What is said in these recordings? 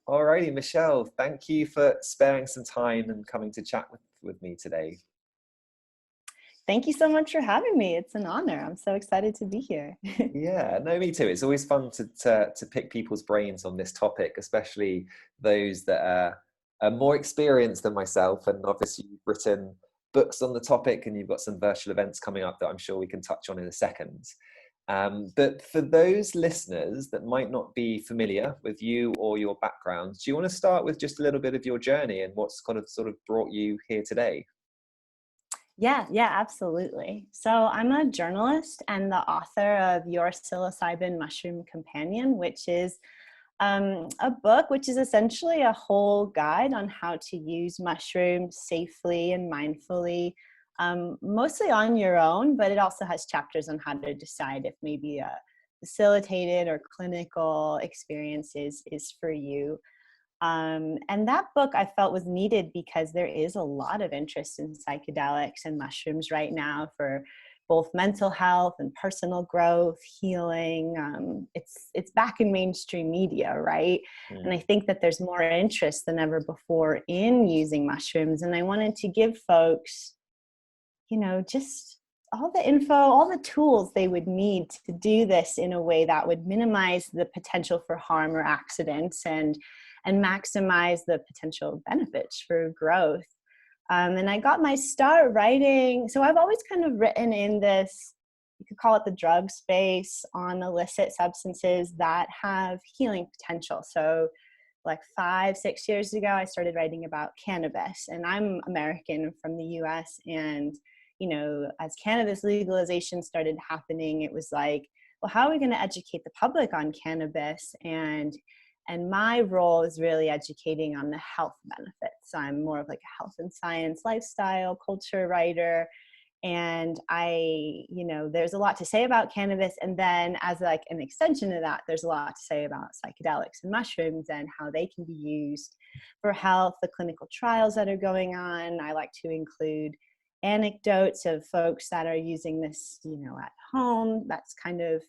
Alrighty, Michelle, thank you for sparing some time and coming to chat with me today. Thank you so much for having me. It's an honor. I'm so excited to be here. Yeah, no, me too. It's always fun to pick people's brains on this topic, especially those that are more experienced than myself. And obviously, you've written books on the topic, and you've got some virtual events coming up that I'm sure we can touch on in a second. But for those listeners that might not be familiar with you or your background, do you want to start with just a little bit of your journey and what's kind of sort of brought you here today? Yeah, absolutely. So I'm a journalist and the author of Your Psilocybin Mushroom Companion, which is a book which is essentially a whole guide on how to use mushrooms safely and mindfully, mostly on your own, but it also has chapters on how to decide if maybe a facilitated or clinical experience is for you. And that book I felt was needed because there is a lot of interest in psychedelics and mushrooms right now for both mental health and personal growth, healing. It's back in mainstream media, right? And I think that there's more interest than ever before in using mushrooms. And I wanted to give folks, just all the info, all the tools they would need to do this in a way that would minimize the potential for harm or accidents and maximize the potential benefits for growth. And I got my start writing. So I've always kind of written in this, you could call it the drug space, on illicit substances that have healing potential. So like 5-6 years ago, I started writing about cannabis, and I'm American from the US. And, as cannabis legalization started happening, it was like, well, how are we going to educate the public on cannabis? And my role is really educating on the health benefits. So I'm more of like a health and science, lifestyle, culture writer. And there's a lot to say about cannabis. And then as like an extension of that, there's a lot to say about psychedelics and mushrooms and how they can be used for health, the clinical trials that are going on. I like to include anecdotes of folks that are using this, at home. That's kind of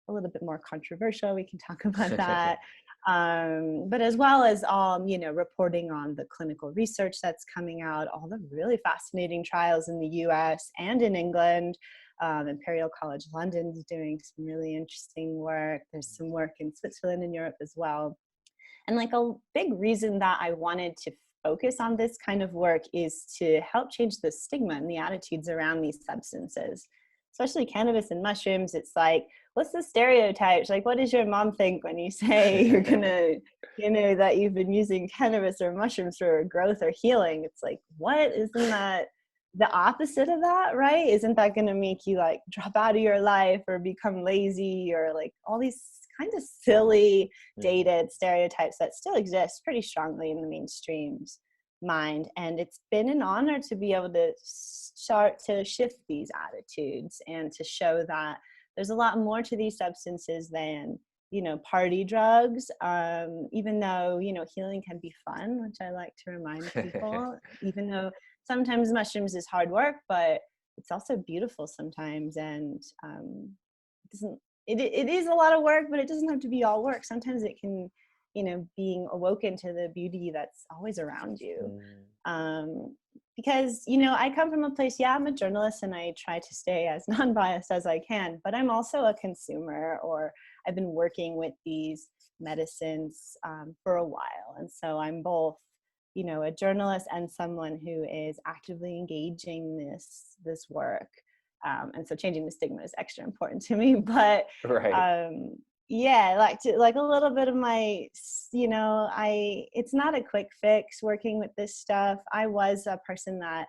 a little bit more controversial. We can talk about that. But as well as reporting on the clinical research that's coming out, all the really fascinating trials in the US and in England. Imperial College London is doing some really interesting work. There's some work in Switzerland and Europe as well. And like a big reason that I wanted to focus on this kind of work is to help change the stigma and the attitudes around these substances, especially cannabis and mushrooms. It's like, what's the stereotypes? Like, what does your mom think when you say you're gonna, that you've been using cannabis or mushrooms for growth or healing? It's like, what? Isn't that the opposite of that, right? Isn't that gonna make you like drop out of your life or become lazy or like all these kind of silly, dated stereotypes that still exist pretty strongly in the mainstream's mind? And it's been an honor to be able to start to shift these attitudes and to show that there's a lot more to these substances than party drugs, even though healing can be fun, which I like to remind people. Even though sometimes mushrooms is hard work, but it's also beautiful sometimes. And it is a lot of work, but it doesn't have to be all work. Sometimes it can being awoken to the beauty that's always around you. Because, I come from a place, I'm a journalist and I try to stay as non-biased as I can, but I'm also a consumer, or I've been working with these medicines for a while. And so I'm both, a journalist and someone who is actively engaging this work. And so changing the stigma is extra important to me, but Right. like a little bit of my, it's not a quick fix working with this stuff. I was a person that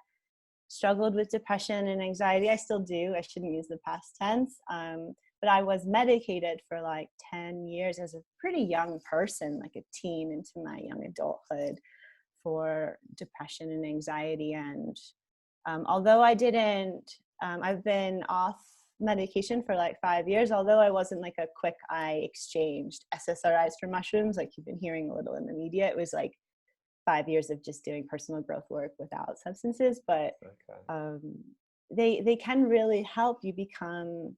struggled with depression and anxiety. I still do. I shouldn't use the past tense. But I was medicated for like 10 years as a pretty young person, like a teen into my young adulthood, for depression and anxiety. And although I've been off medication for like 5 years, although I wasn't like a quick, I exchanged SSRIs for mushrooms, like you've been hearing a little in the media. It was like 5 years of just doing personal growth work without substances. But they can really help you become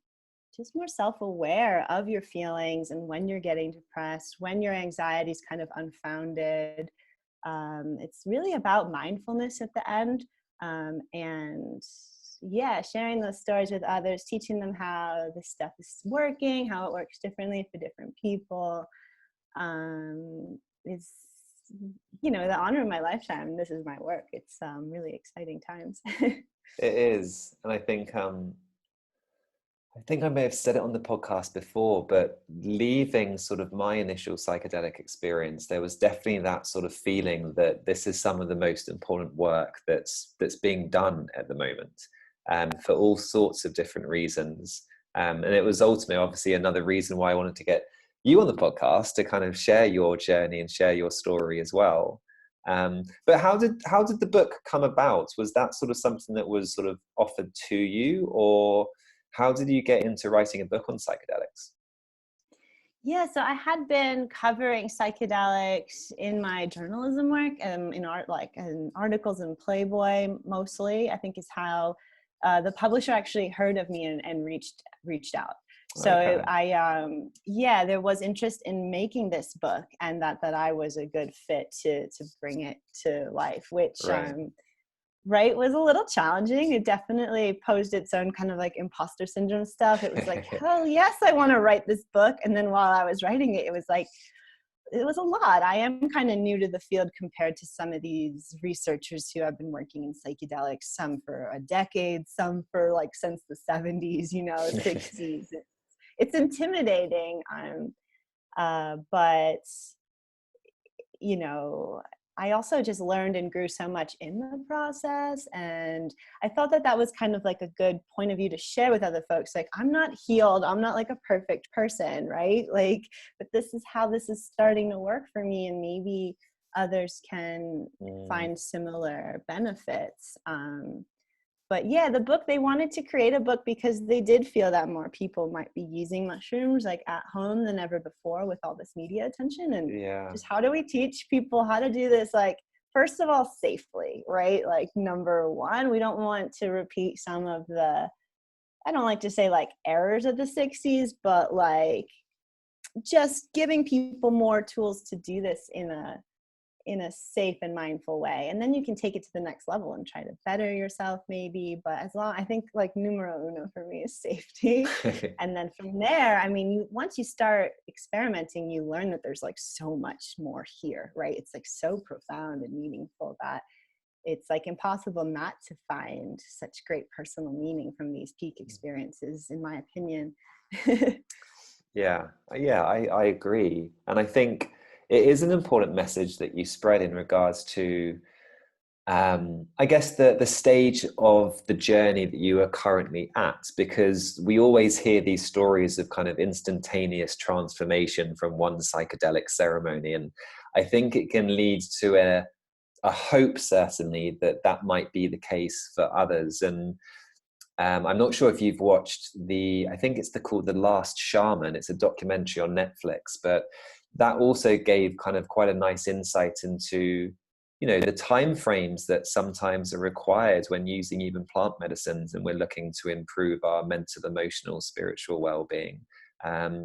just more self-aware of your feelings and when you're getting depressed, when your anxiety is kind of unfounded. It's really about mindfulness at the end. And yeah, sharing those stories with others, teaching them how this stuff is working, how it works differently for different people, is, the honor of my lifetime. This is my work. It's really exciting times. It is. And I think I may have said it on the podcast before, but leaving sort of my initial psychedelic experience, there was definitely that sort of feeling that this is some of the most important work that's being done at the moment, for all sorts of different reasons. And it was ultimately, obviously, another reason why I wanted to get you on the podcast to kind of share your journey and share your story as well. But how did the book come about? Was that sort of something that was sort of offered to you, or how did you get into writing a book on psychedelics? Yeah, so I had been covering psychedelics in my journalism work, in art, like in articles in Playboy mostly. I think is how the publisher actually heard of me and reached out. So Okay. there was interest in making this book, and that I was a good fit to bring it to life, which Right. right, was a little challenging. It definitely posed its own kind of like imposter syndrome stuff. It was like, oh yes, I want to write this book. And then while I was writing it, it was like, it was a lot. I am kind of new to the field compared to some of these researchers who have been working in psychedelics, some for a decade, some for like since the 70s, 60s. It's intimidating. But I also just learned and grew so much in the process. And I felt that was kind of like a good point of view to share with other folks. Like, I'm not healed. I'm not like a perfect person, right? Like, but this is how this is starting to work for me. And maybe others can Mm. find similar benefits. But yeah, the book, they wanted to create a book because they did feel that more people might be using mushrooms like at home than ever before with all this media attention. And Yeah. just how do we teach people how to do this? Like, first of all, safely, right? Like, number one, we don't want to repeat some of the, I don't like to say like errors of the 60s, but like just giving people more tools to do this in a safe and mindful way. And then you can take it to the next level and try to better yourself maybe. But I think like numero uno for me is safety. And then from there, I mean, once you start experimenting, you learn that there's like so much more here, right? It's like so profound and meaningful that it's like impossible not to find such great personal meaning from these peak experiences, in my opinion. Yeah, I agree. And I think it is an important message that you spread in regards to, I guess, the stage of the journey that you are currently at, because we always hear these stories of kind of instantaneous transformation from one psychedelic ceremony. And I think it can lead to a hope, certainly, that might be the case for others. And I'm not sure if you've watched I think it's called The Last Shaman. It's a documentary on Netflix, but that also gave kind of quite a nice insight into, the time frames that sometimes are required when using even plant medicines, and we're looking to improve our mental, emotional, spiritual well-being.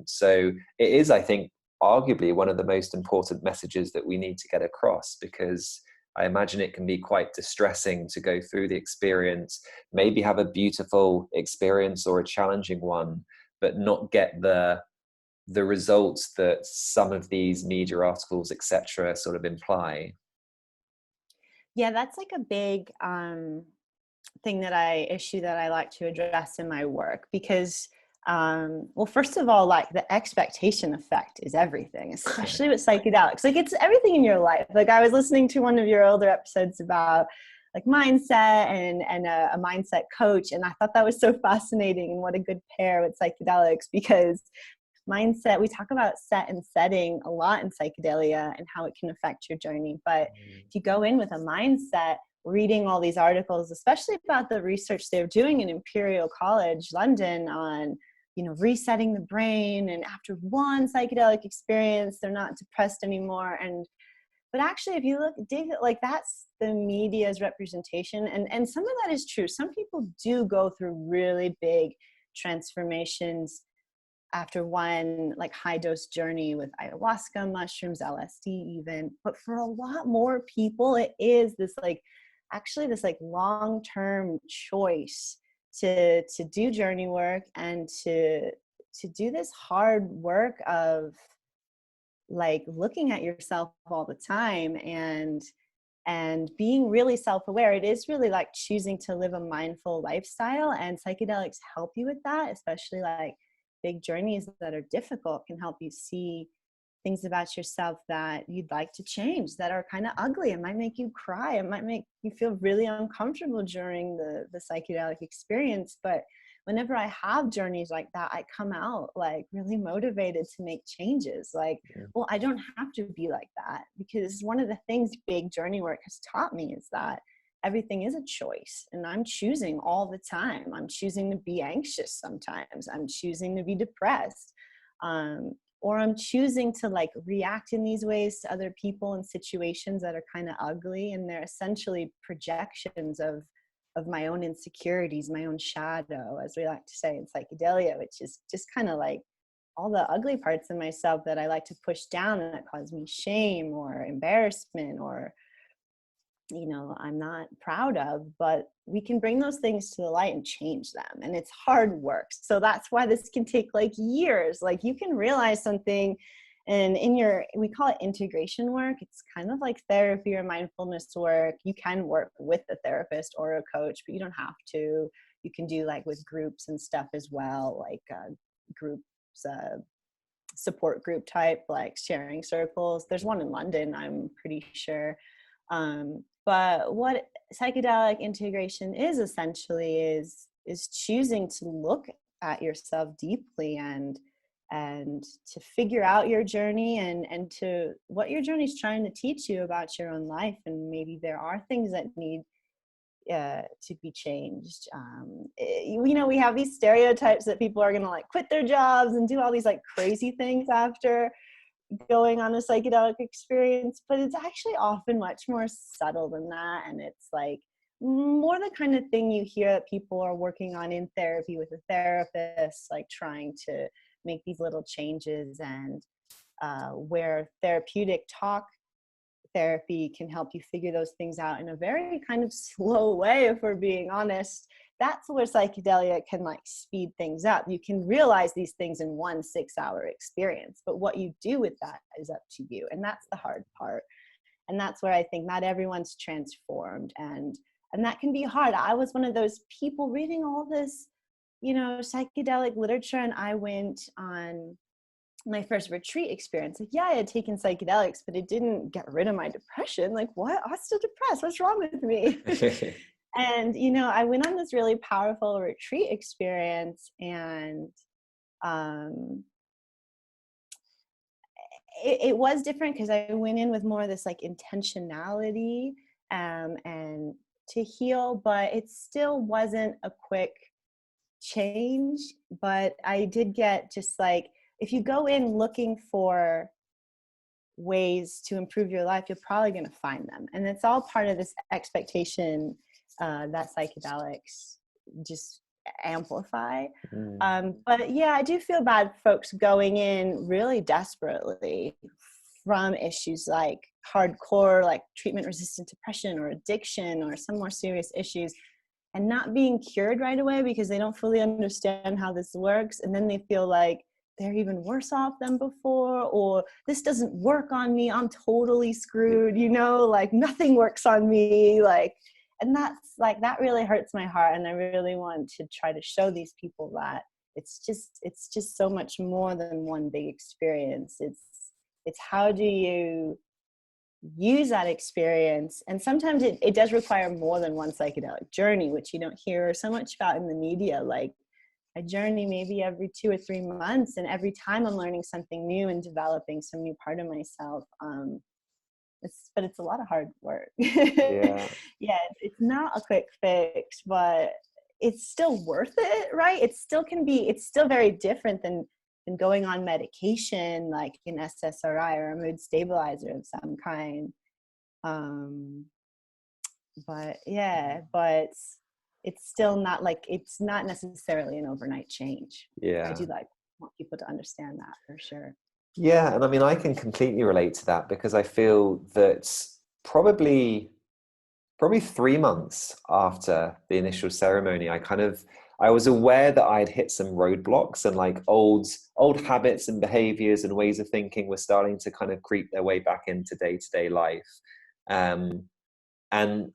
So it is, I think, arguably one of the most important messages that we need to get across, because I imagine it can be quite distressing to go through the experience, maybe have a beautiful experience or a challenging one, but not get the results that some of these media articles, etc., sort of imply. Yeah, that's like a big issue that I like to address in my work, because well, first of all, like the expectation effect is everything, especially with psychedelics. Like, it's everything in your life. Like, I was listening to one of your older episodes about like mindset and a mindset coach, and I thought that was so fascinating, and what a good pair with psychedelics, because mindset, we talk about set and setting a lot in psychedelia and how it can affect your journey. But if you go in with a mindset, reading all these articles, especially about the research they're doing in Imperial College London on, resetting the brain, and after one psychedelic experience they're not depressed anymore. But actually, if you dig it, like, that's the media's representation, and some of that is true. Some people do go through really big transformations after one like high dose journey with ayahuasca, mushrooms, LSD even. But for a lot more people, it is this like actually this like long-term choice to do journey work and to do this hard work of like looking at yourself all the time and being really self-aware. It is really like choosing to live a mindful lifestyle, and psychedelics help you with that, especially like big journeys that are difficult can help you see things about yourself that you'd like to change, that are kind of ugly. It might make you cry. It might make you feel really uncomfortable during the psychedelic experience. But whenever I have journeys like that, I come out like really motivated to make changes. Like, well, I don't have to be like that, because one of the things big journey work has taught me is that everything is a choice, and I'm choosing all the time. I'm choosing to be anxious sometimes. I'm choosing to be depressed. Or I'm choosing to like react in these ways to other people and situations that are kind of ugly, and they're essentially projections of my own insecurities, my own shadow, as we like to say in psychedelia, which is just kind of like all the ugly parts of myself that I like to push down and that cause me shame or embarrassment or, you know, I'm not proud of. But we can bring those things to the light and change them, and it's hard work. So that's why this can take like years. Like you can realize something, and in your, we call it integration work. It's kind of like therapy or mindfulness work. You can work with a therapist or a coach, but you don't have to. You can do like with groups and stuff as well, like groups, support group type, like sharing circles. There's one in London, I'm pretty sure. But what psychedelic integration is essentially is choosing to look at yourself deeply and to figure out your journey and to what your journey is trying to teach you about your own life. And maybe there are things that need to be changed. You know, we have these stereotypes that people are going to like quit their jobs and do all these like crazy things after going on a psychedelic experience, but it's actually often much more subtle than that. And it's like more the kind of thing you hear that people are working on in therapy with a therapist, like trying to make these little changes, and where therapeutic talk therapy can help you figure those things out in a very kind of slow way, if we're being honest. That's where psychedelia can like speed things up. You can realize these things in 1 6-hour experience, but what you do with that is up to you. And that's the hard part. And that's where I think not everyone's transformed. And that can be hard. I was one of those people reading all this, you know, psychedelic literature, and I went on my first retreat experience. Like, yeah, I had taken psychedelics, but it didn't get rid of my depression. Like, what? I'm still depressed. What's wrong with me? And, you know, I went on this really powerful retreat experience, and it was different because I went in with more of this like intentionality and to heal, but it still wasn't a quick change. But I did get just like, if you go in looking for ways to improve your life, you're probably going to find them. And it's all part of this expectation that psychedelics just amplify. But yeah, I do feel bad folks going in really desperately from issues like hardcore, like treatment resistant depression or addiction or some more serious issues, and not being cured right away because they don't fully understand how this works. And then they feel like they're even worse off than before, or this doesn't work on me, I'm totally screwed, you know, like nothing works on me, like. And that's like, that really hurts my heart. And I really want to try to show these people that it's just so much more than one big experience. It's how do you use that experience? And sometimes it does require more than one psychedelic journey, which you don't hear so much about in the media. Like, I journey maybe every 2 or 3 months, and every time I'm learning something new and developing some new part of myself. But it's a lot of hard work. Yeah. Yeah, it's not a quick fix, but it's still worth it, right? It still can be, it's still very different than going on medication like an SSRI or a mood stabilizer of some kind. But yeah, but it's still not like, it's not necessarily an overnight change. I Yeah. do like want people to understand that for sure. Yeah, and I mean, I can completely relate to that because I feel that probably 3 months after the initial ceremony, I was aware that I'd hit some roadblocks, and like old habits and behaviors and ways of thinking were starting to kind of creep their way back into day-to-day life. Um, and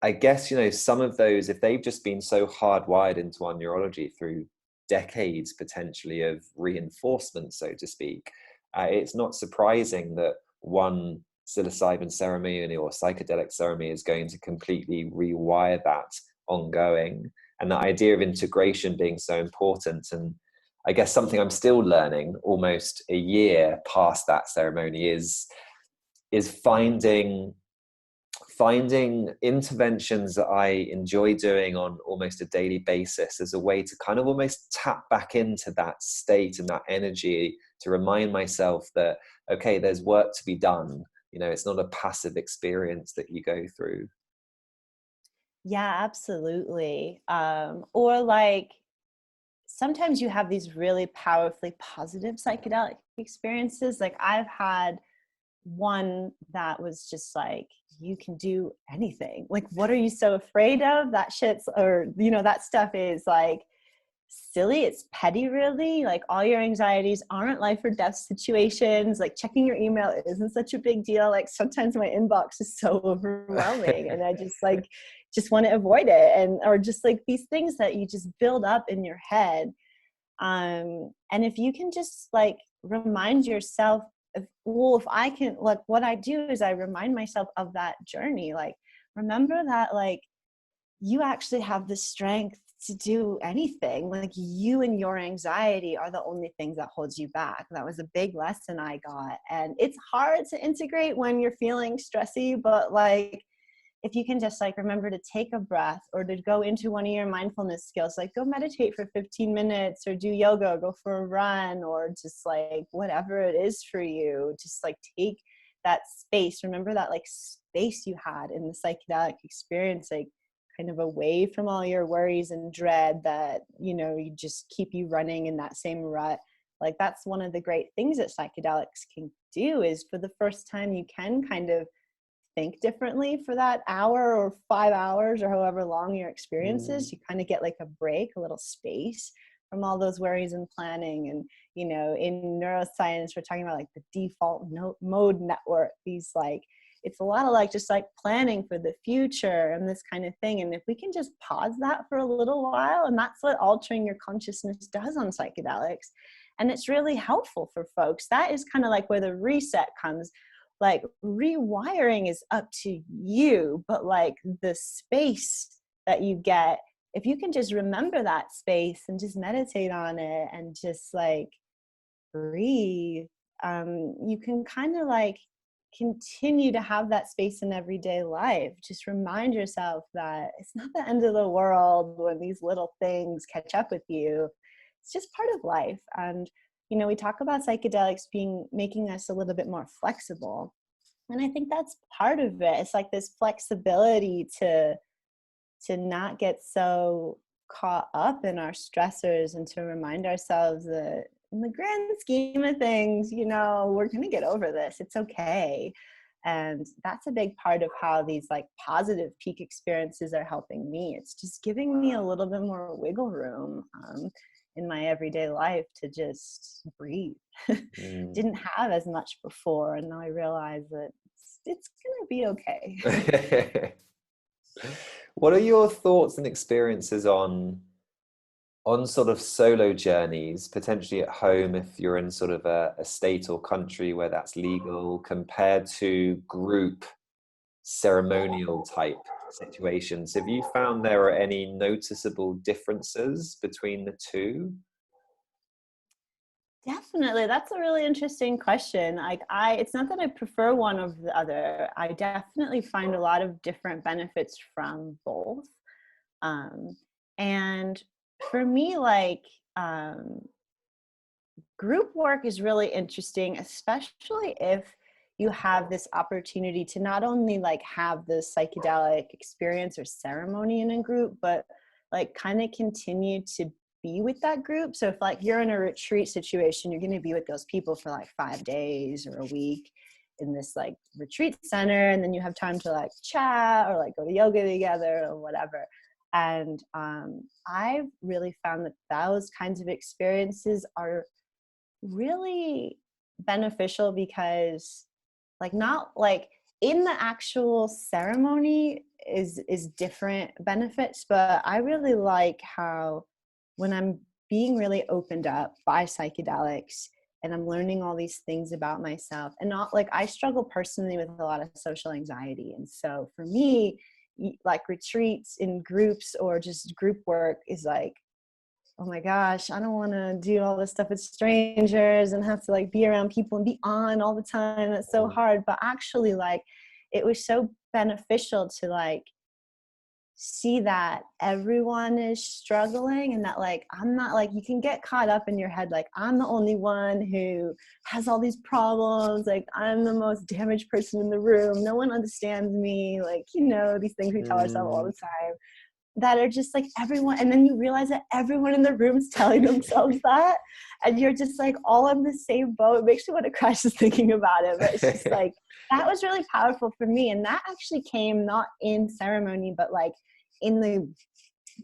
I guess, some of those, if they've just been so hardwired into our neurology through decades potentially of reinforcement, so to speak, it's not surprising that one psilocybin ceremony or psychedelic ceremony is going to completely rewire that ongoing. And the idea of integration being so important. And I guess something I'm still learning almost a year past that ceremony is finding interventions that I enjoy doing on almost a daily basis as a way to kind of almost tap back into that state and that energy, to remind myself that, okay, there's work to be done. It's not a passive experience that you go through. Yeah, absolutely. Or like, sometimes you have these really powerfully positive psychedelic experiences. Like I've had one that was just like, you can do anything. Like, what are you so afraid of? That shit's, or, that stuff is like silly. It's petty, really. Like, all your anxieties aren't life or death situations. Like, checking your email isn't such a big deal. Like, sometimes my inbox is so overwhelming and I just want to avoid it. And, or just like these things that you just build up in your head. And if you can just like remind yourself if I can, like, what I do is I remind myself of that journey. Like, remember that, like, you actually have the strength to do anything. Like, you and your anxiety are the only things that holds you back. That was a big lesson I got. And it's hard to integrate when you're feeling stressy, but like, if you can just like remember to take a breath, or to go into one of your mindfulness skills, like go meditate for 15 minutes or do yoga, or go for a run, or just like whatever it is for you, just like take that space. Remember that like space you had in the psychedelic experience, like kind of away from all your worries and dread that, you just keep you running in that same rut. Like, that's one of the great things that psychedelics can do, is for the first time you can kind of think differently for that hour or 5 hours or however long your experience is. You kind of get like a break, a little space from all those worries and planning. And, in neuroscience, we're talking about like the default mode network. These like, it's a lot of like just like planning for the future and this kind of thing. And if we can just pause that for a little while, and that's what altering your consciousness does on psychedelics. And it's really helpful for folks. That is kind of like where the reset comes. Like, rewiring is up to you, but like the space that you get, if you can just remember that space and just meditate on it and just like breathe, you can kind of like continue to have that space in everyday life. Just remind yourself that it's not the end of the world when these little things catch up with you. It's just part of life. And we talk about psychedelics making us a little bit more flexible. And I think that's part of it. It's like this flexibility to not get so caught up in our stressors, and to remind ourselves that in the grand scheme of things, we're going to get over this. It's okay. And that's a big part of how these like positive peak experiences are helping me. It's just giving me a little bit more wiggle room in my everyday life to just breathe. Didn't have as much before, and now I realize that it's gonna be okay. What are your thoughts and experiences on sort of solo journeys, potentially at home if you're in sort of a state or country where that's legal, compared to group ceremonial type situations? Have you found there are any noticeable differences between the two? Definitely. That's a really interesting question. Like, it's not that I prefer one over the other. I definitely find a lot of different benefits from both. And for me, like, group work is really interesting, especially if you have this opportunity to not only like have the psychedelic experience or ceremony in a group, but like kind of continue to be with that group. So if like you're in a retreat situation, you're going to be with those people for like 5 days or a week in this like retreat center, and then you have time to like chat or like go to yoga together or whatever. And I've really found that those kinds of experiences are really beneficial, because like not like in the actual ceremony is different benefits, but I really like how when I'm being really opened up by psychedelics and I'm learning all these things about myself, and not like I struggle personally with a lot of social anxiety, and so for me like retreats in groups or just group work is like, oh my gosh, I don't want to do all this stuff with strangers and have to like be around people and be on all the time. That's so hard. But actually, like, it was so beneficial to like see that everyone is struggling, and that like I'm not like, you can get caught up in your head like I'm the only one who has all these problems, like I'm the most damaged person in the room, no one understands me, like, you know, these things we tell ourselves all the time that are just like everyone, and then you realize that everyone in the room is telling themselves that, and you're just like all in the same boat. It makes me want to crash just thinking about it, but it's just like that was really powerful for me. And that actually came not in ceremony, but like in the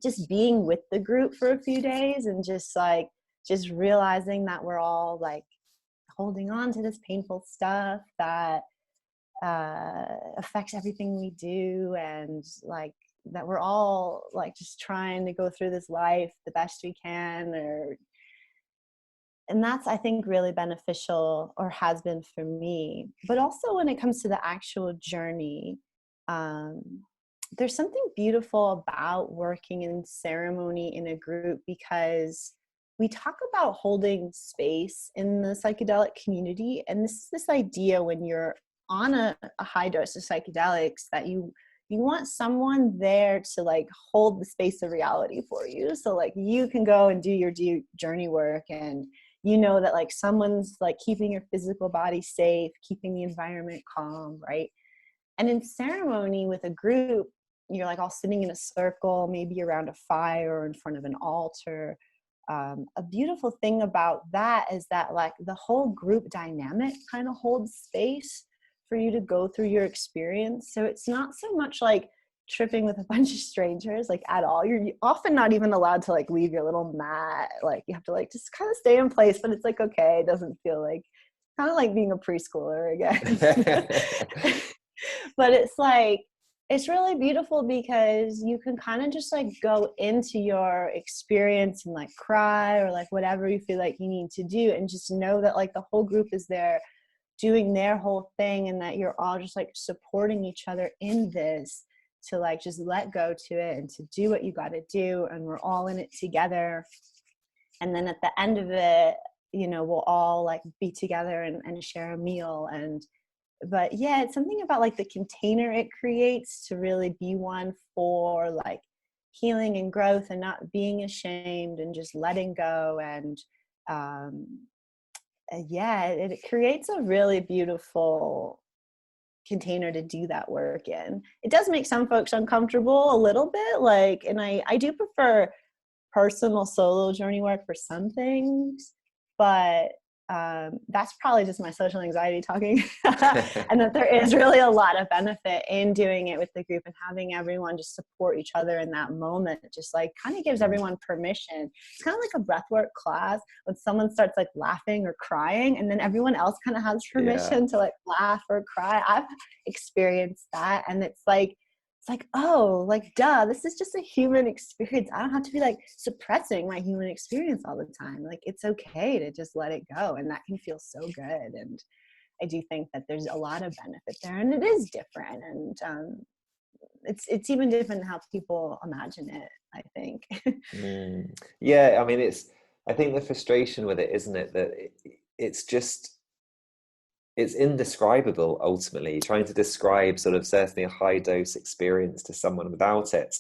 just being with the group for a few days, and just like just realizing that we're all like holding on to this painful stuff that affects everything we do, and like that we're all like just trying to go through this life the best we can, or and that's, I think, really beneficial, or has been for me. But also when it comes to the actual journey, there's something beautiful about working in ceremony in a group, because we talk about holding space in the psychedelic community, and this idea when you're on a high dose of psychedelics that you want someone there to like hold the space of reality for you, so like you can go and do your journey work, and you know that like someone's like keeping your physical body safe, keeping the environment calm, right? And in ceremony with a group, you're like all sitting in a circle, maybe around a fire or in front of an altar. A beautiful thing about that is that like the whole group dynamic kind of holds space for you to go through your experience. So it's not so much like tripping with a bunch of strangers like at all. You're often not even allowed to like leave your little mat. Like you have to like just kind of stay in place, but it's like, okay, it doesn't feel like, kind of like being a preschooler again. But it's like, it's really beautiful because you can kind of just like go into your experience and like cry or like whatever you feel like you need to do, and just know that like the whole group is there doing their whole thing, and that you're all just like supporting each other in this, to like just let go to it and to do what you got to do, and we're all in it together. And then at the end of it, you know, we'll all like be together and share a meal. And but yeah, it's something about like the container it creates to really be one for like healing and growth, and not being ashamed, and just letting go. And yeah, it creates a really beautiful container to do that work in. It does make some folks uncomfortable a little bit, like, and I do prefer personal solo journey work for some things, but that's probably just my social anxiety talking. And that there is really a lot of benefit in doing it with the group, and having everyone just support each other in that moment. It just like kind of gives everyone permission. It's kind of like a breathwork class when someone starts like laughing or crying, and then everyone else kind of has permission to like laugh or cry. I've experienced that, and it's like, oh, like, duh, this is just a human experience. I don't have to be like suppressing my human experience all the time. Like, it's okay to just let it go. And that can feel so good. And I do think that there's a lot of benefit there, and it is different. And it's even different how people imagine it, I think. Yeah, I mean, I think the frustration with it, isn't it, that it's indescribable. Ultimately, trying to describe sort of certainly a high dose experience to someone without it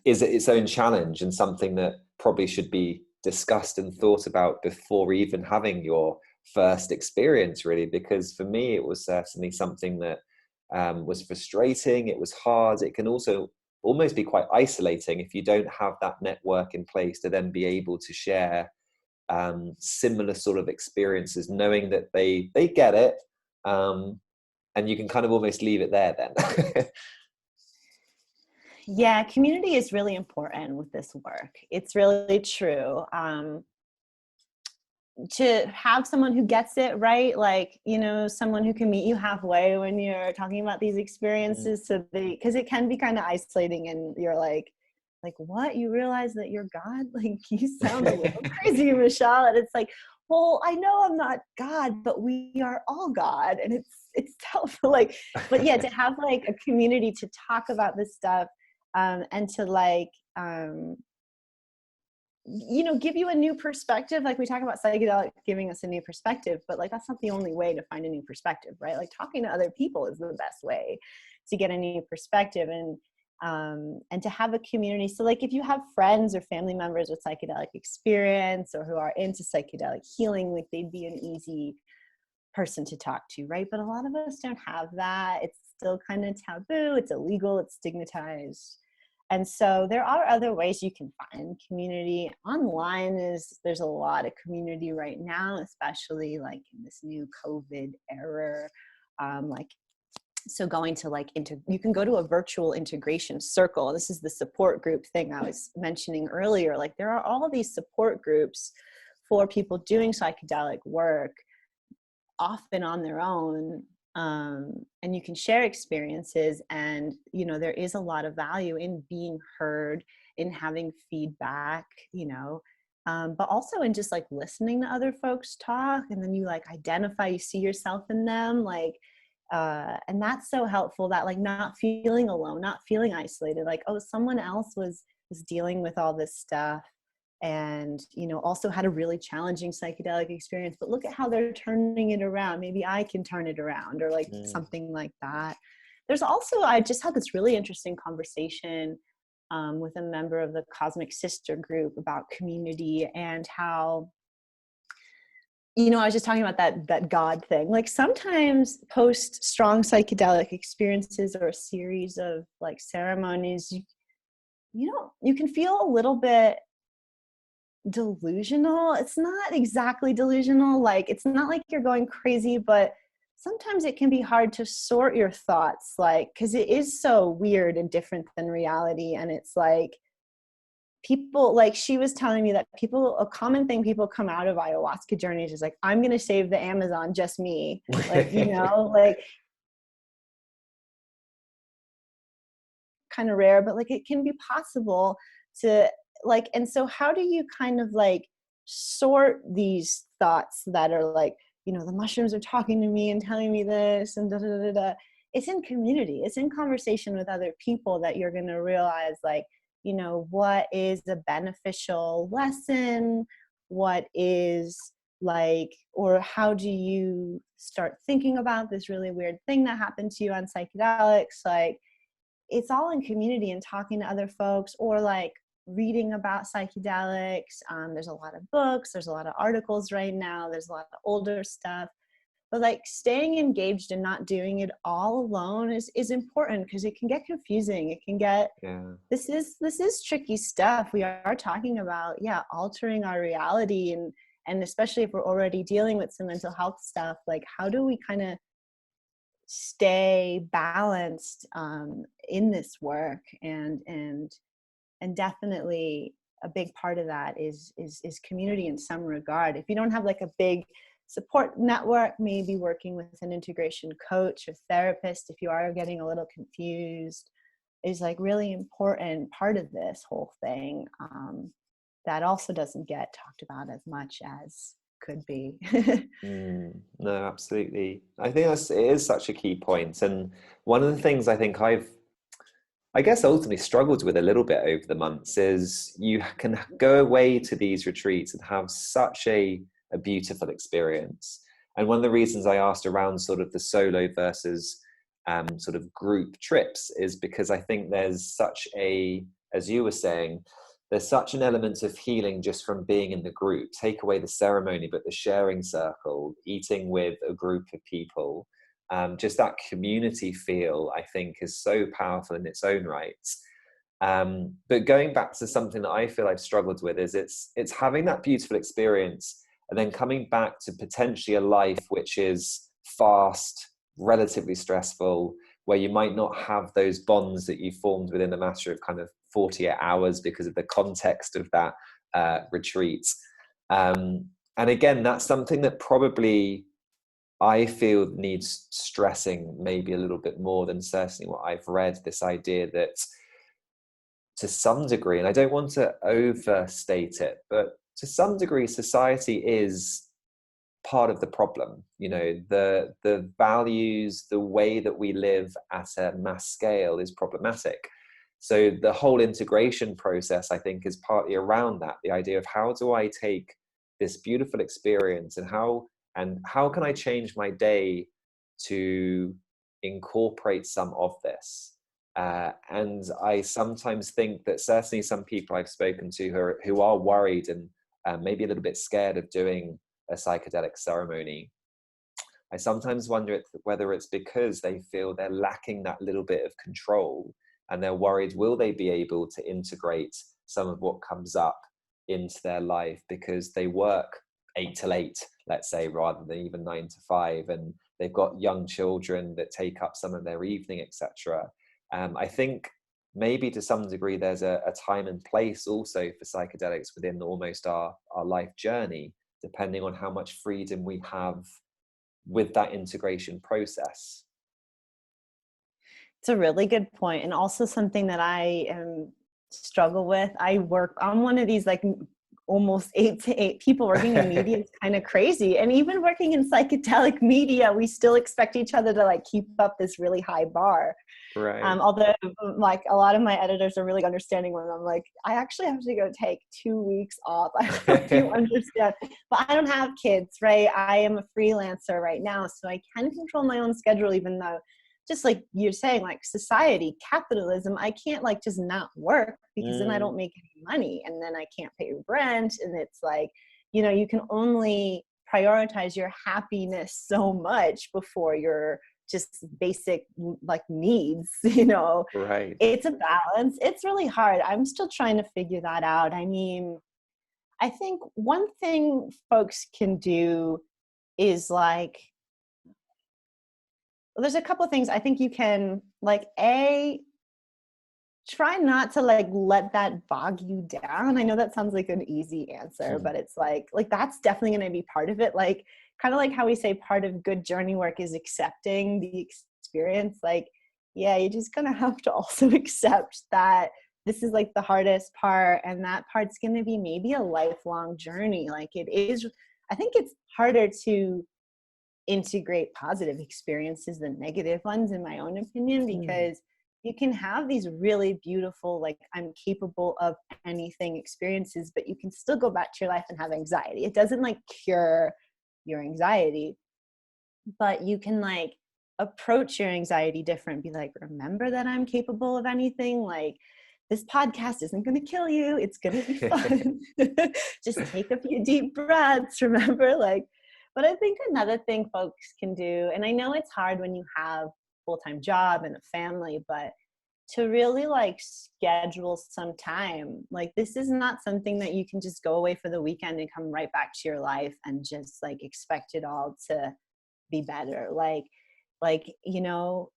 is its own challenge, and something that probably should be discussed and thought about before even having your first experience, really, because for me it was certainly something that was frustrating. It was hard. It can also almost be quite isolating if you don't have that network in place to then be able to share similar sort of experiences, knowing that they get it, and you can kind of almost leave it there then. Yeah, community is really important with this work. It's really true. To have someone who gets it right, like, you know, someone who can meet you halfway when you're talking about these experiences, so because it can be kind of isolating, and you're like what, you realize that you're God? Like, you sound a little crazy, Michelle. And it's like, well, I know I'm not God, but we are all God, and it's helpful. Like, but yeah, to have like a community to talk about this stuff, and to like, you know, give you a new perspective. Like, we talk about psychedelic giving us a new perspective, but like, that's not the only way to find a new perspective, right? Like, talking to other people is the best way to get a new perspective, and to have a community. So like, if you have friends or family members with psychedelic experience or who are into psychedelic healing, like, they'd be an easy person to talk to, right? But a lot of us don't have that. It's still kind of taboo, it's illegal, it's stigmatized. And so there are other ways you can find community. Online there's a lot of community right now, especially like in this new COVID era. Like, so going to like, you can go to a virtual integration circle. This is the support group thing I was mentioning earlier. Like, there are all these support groups for people doing psychedelic work, often on their own. And you can share experiences, and, you know, there is a lot of value in being heard, in having feedback, you know, but also in just like listening to other folks talk, and then you like identify, you see yourself in them, like, and that's so helpful, that like, not feeling alone, not feeling isolated, like, oh, someone else was dealing with all this stuff, and, you know, also had a really challenging psychedelic experience, but look at how they're turning it around. Maybe I can turn it around, or like something like that. There's also, I just had this really interesting conversation with a member of the Cosmic Sister group about community, and how, you know, I was just talking about that God thing. Like, sometimes post strong psychedelic experiences or a series of like ceremonies, you know, you can feel a little bit delusional. It's not exactly delusional. Like, it's not like you're going crazy, but sometimes it can be hard to sort your thoughts, like, because it is so weird and different than reality. And it's like, people, like, she was telling me that a common thing people come out of ayahuasca journeys is like, I'm going to save the Amazon, just me. Like, you know, like, kind of rare, but like, it can be possible to like, and so how do you kind of like sort these thoughts that are like, you know, the mushrooms are talking to me and telling me this and da da da da. It's in community, it's in conversation with other people that you're going to realize, like, you know, what is a beneficial lesson, what is like, or how do you start thinking about this really weird thing that happened to you on psychedelics. Like, it's all in community and talking to other folks, or like reading about psychedelics. There's a lot of books, there's a lot of articles right now, there's a lot of older stuff, but like, staying engaged and not doing it all alone is important, because it can get confusing. It can get, this is tricky stuff. We are talking about, altering our reality, and especially if we're already dealing with some mental health stuff, like, how do we kind of stay balanced in this work, and definitely a big part of that is community in some regard. If you don't have like a big support network, maybe working with an integration coach or therapist, if you are getting a little confused, is like really important part of this whole thing, that also doesn't get talked about as much as could be. No, absolutely. I think it is such a key point. And one of the things I think I guess ultimately struggled with a little bit over the months is, you can go away to these retreats and have such a beautiful experience. And one of the reasons I asked around sort of the solo versus sort of group trips is because I think there's such a, as you were saying, there's such an element of healing just from being in the group. Take away the ceremony, but the sharing circle, eating with a group of people, just that community feel, I think, is so powerful in its own right. But going back to something that I feel I've struggled with is it's having that beautiful experience and then coming back to potentially a life which is fast, relatively stressful, where you might not have those bonds that you formed within a matter of kind of 48 hours because of the context of that retreat. And again, that's something that probably I feel needs stressing maybe a little bit more than certainly what I've read, this idea that to some degree, and I don't want to overstate it, but to some degree, society is part of the problem. You know, the values, the way that we live at a mass scale is problematic. So the whole integration process, I think, is partly around that, the idea of how do I take this beautiful experience and how can I change my day to incorporate some of this? And I sometimes think that certainly some people I've spoken to who are worried and maybe a little bit scared of doing a psychedelic ceremony, I sometimes wonder whether it's because they feel they're lacking that little bit of control, and they're worried, will they be able to integrate some of what comes up into their life because they work 8 till 8, let's say, rather than even 9 to 5, and they've got young children that take up some of their evening, etc. I think maybe to some degree there's a time and place also for psychedelics within almost our life journey, depending on how much freedom we have with that integration process. It's a really good point, and also something that I struggle with. I'm one of these like almost 8 to 8 people. Working in media is kind of crazy, and even working in psychedelic media, we still expect each other to like keep up this really high bar. Right. Although like a lot of my editors are really understanding when I'm like, I actually have to go take 2 weeks off. I hope you understand. But I don't have kids, right? I am a freelancer right now, so I can control my own schedule, even though, just like you're saying, like society, capitalism, I can't like just not work because then I don't make any money, and then I can't pay rent. And it's like, you know, you can only prioritize your happiness so much before your just basic like needs, you know. Right. It's a balance. It's really hard. I'm still trying to figure that out. I mean, I think one thing folks can do is like, well, there's a couple of things I think you can like, try not to like let that bog you down. I know that sounds like an easy answer, but it's like that's definitely going to be part of it. Like kind of like how we say part of good journey work is accepting the experience. Like, yeah, you're just going to have to also accept that this is like the hardest part, and that part's going to be maybe a lifelong journey. Like it is, I think it's harder to integrate positive experiences than negative ones, in my own opinion, because you can have these really beautiful, like I'm capable of anything experiences, but you can still go back to your life and have anxiety. It doesn't like cure your anxiety, but you can like approach your anxiety different. Be like, remember that I'm capable of anything. Like this podcast isn't going to kill you. It's going to be fun. Just take a few deep breaths. Remember, like, but I think another thing folks can do, and I know it's hard when you have full-time job and a family, but to really like schedule some time. Like this is not something that you can just go away for the weekend and come right back to your life and just like expect it all to be better. Like, you know,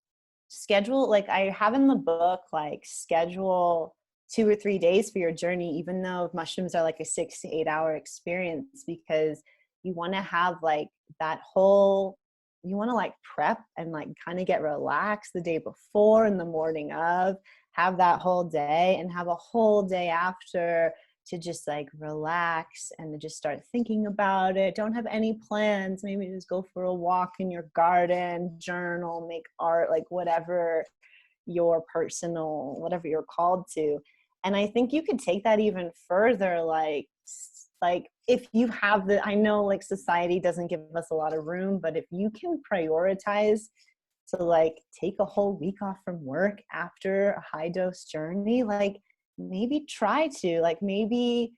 schedule, like I have in the book, like schedule 2 or 3 days for your journey, even though mushrooms are like a 6 to 8 hour experience, because you want to have like that whole, you want to like prep and like kind of get relaxed the day before and the morning of, have that whole day, and have a whole day after to just like relax and to just start thinking about it. Don't have any plans. Maybe just go for a walk in your garden, journal, make art, like whatever your personal, whatever you're called to. And I think you could take that even further, like if you have the, I know like society doesn't give us a lot of room, but if you can prioritize to like take a whole week off from work after a high dose journey, like maybe try to, like, maybe